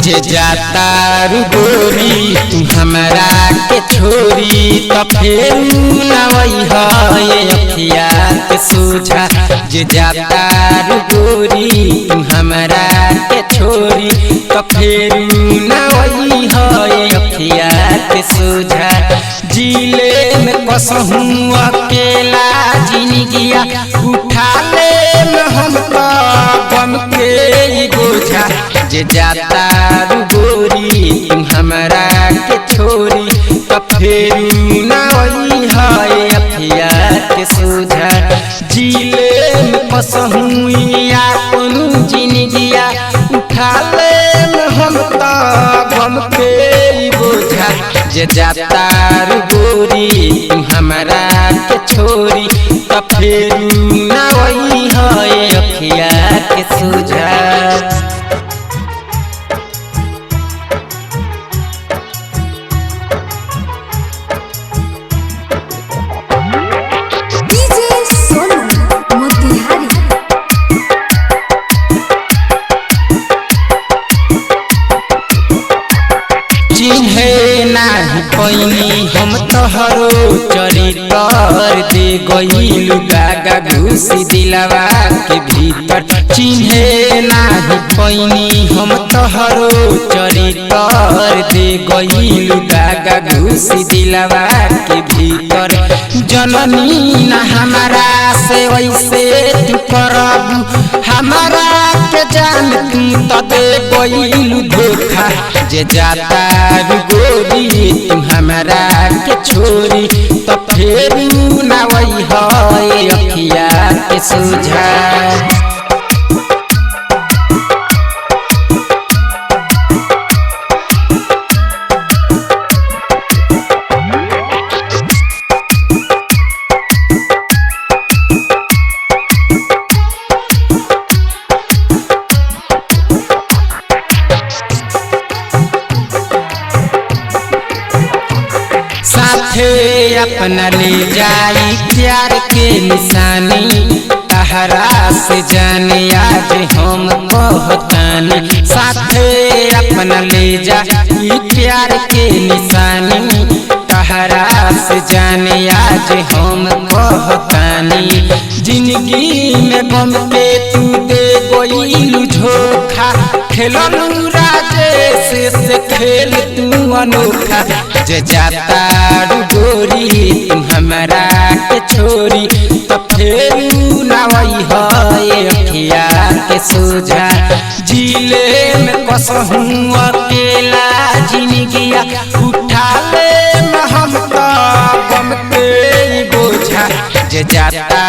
जे जाता गोरी तू हमरा के छोरी तो फेर नवई है अखिया के सोझा। जे जाता गोरी तू हमरा के छोरी तो फेर नवई है अखिया के सोझा। जिले में कसहूँ अकेला जिंदगिया उठा ले में हम तो गम के बोझा। जे जाता गोरी तू हमरा के छोरी तो फेर नवई है अखिया के सोझा। जिले में कसहूँ अपन जिंदगिया उठा ले में हम तो गम के बोझा। जे जाता गोरी तू हमरा के छोरी तो फेर नवई है अखिया के सोझा। चिन्हे नाही पैनी हम तोहरो चरितर दे गइलु गागा घुसी दिलवा के भीतर। चिन्हे नाही पैनी हम तोहरो चरितर दे गइलु गागा घुसी दिलवा के भीतर। जननी ना हमारा से वैसे तू करबू हमारा के जान तू तो दे गइलु धोखा। जे जाता गोरी तू हमरा के छोरी तो फेर नवई है अखिया के सोझा। साथे अपना ले जाई प्यार के निशानी तहरा से जाने आज हम कहतानी। साथे अपना ले जाई प्यार के निशानी तहरा से जाने आज हम कहतानी। जिंदगी में गम के तू दे गइलु धोखा खेललू राजेश से खेल तू अनोखा। जे जाता गोरी तू हमरा के छोरी तो फेर नवई है अखिया के सोझा। जिले में कसहूँ अकेला जिंदगिया उठा ले में हम तो गम के बोझा। जे जाता